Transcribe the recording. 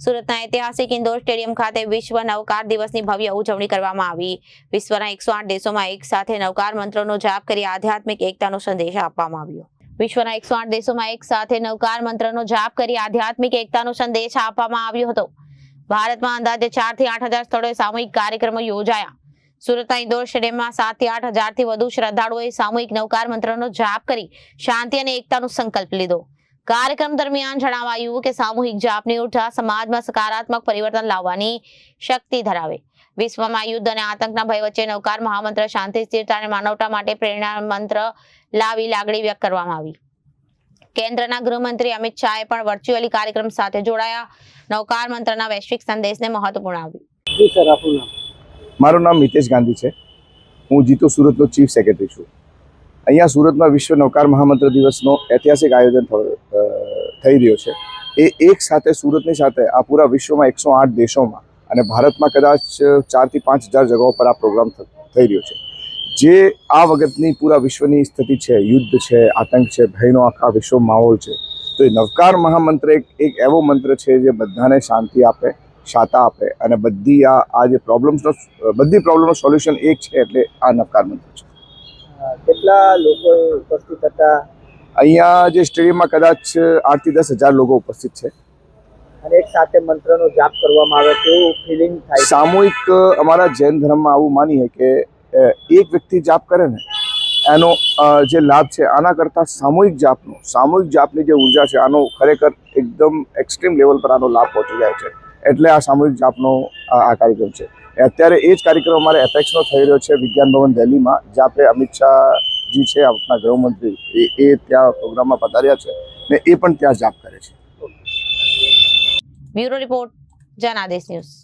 સુરતના ઐતિહાસિક indoor stadium ખાતે વિશ્વ નવકાર દિવસની ભવ્ય ઉજવણી કરવામાં આવી। વિશ્વના 108 દેશોમાં એક સાથે નવકાર મંત્રનો જાપ કરી આધ્યાત્મિક એકતાનો સંદેશ આપવામાં આવ્યો। વિશ્વના 108 દેશોમાં એક સાથે નવકાર મંત્રનો જાપ કરી આધ્યાત્મિક એકતાનો સંદેશ આપવામાં આવ્યો હતો। ભારતમાં અંદાજે 4 થી 8 હજાર સ્થળોએ સામૂહિક કાર્યક્રમો યોજાયા। સુરતના ઇન્ડોર સ્ટેડિયમમાં 7 થી 8 હજારથી વધુ શ્રદ્ધાળુઓએ સામૂહિક નવકાર મંત્રનો જાપ કરી શાંતિ અને એકતાનો સંકલ્પ લીધો। કાર્યક્રમ દરમિયાન જણાવાયું કે સામૂહિક જાપની ઉર્જા સમાજમાં સકારાત્મક પરિવર્તન લાવવાની શક્તિ ધરાવે। વિશ્વમાં યુદ્ધ અને આતંકના ભય વચ્ચે નવકાર મહામંત્ર શાંતિ, સ્થિરતા અને માનવતા માટે પ્રેરણા મંત્ર લાવી લાગણી વ્યક્ત કરવામાં આવી। કેન્દ્રના ગૃહમંત્રી અમિત શાહે પણ વર્ચ્યુઅલી કાર્યક્રમ સાથે જોડાયા। નવકાર મંત્રના વૈશ્વિક સંદેશને મહત્વપૂર્ણ આવ્યું। જી સર, આપનું નામ? મારું નામ મિતેશ ગાંધી છે। હું જીતો સુરતનો ચીફ સેક્રેટરી છું। અહીંયા સુરતમાં વિશ્વ નવકાર મહામંત્ર દિવસનો ઐતિહાસિક આયોજન થઈ રહ્યો છે। એ એક સાથે સુરતની સાથે આ પૂરા વિશ્વમાં 108 દેશોમાં અને ભારતમાં કદાચ 4 થી 5 હજાર જગ્યાઓ પર આ પ્રોગ્રામ થઈ રહ્યો છે। જે આ વખતની પૂરા વિશ્વની સ્થિતિ છે, યુદ્ધ છે, આતંક છે, ભયનો આખા વિશ્વ માહોલ છે, તો એ નવકાર મહામંત્ર એક એવો મંત્ર છે જે બધાને શાંતિ આપે, શાતા આપે અને આ જે બધી પ્રોબ્લેમનો સોલ્યુશન એક છે, એટલે આ નવકાર મંત્ર છે। કેટલા લોકો ઉપસ્થિત હતા? અહીંયા જે સ્ટેડિયમમાં કદાચ 8 થી 10 હજાર લોકો ઉપસ્થિત છે અને એક સાથે મંત્રનો જાપ કરવામાં આવે કેવું ફિલિંગ થાય? સામૂહિક અમારા જૈન ધર્મમાં આવું માનીએ કે એક વ્યક્તિ જાપ કરે ને એનો જે લાભ છે આના કરતાં સામૂહિક જાપની જે ઉર્જા છે આનો ખરેખર એકદમ એક્સ્ટ્રીમ લેવલ પર આનો લાભ પહોંચી જાય છે। એટલે આ સામૂહિક જાપનો આ કાર્યક્રમ છે। અત્યારે એ જ કાર્યક્રમ અમારે એપેક્સનો થઈ રહ્યો છે વિજ્ઞાન ભવન દિલ્હીમાં, જ્યાં આપણે અમિત શાહજી છે, આપણા ગૃહમંત્રી, એ ત્યાં પ્રોગ્રામમાં પધાર્યા છે ને એ પણ ત્યાં જાપ કરે છે। Bureau report, Janadesh news.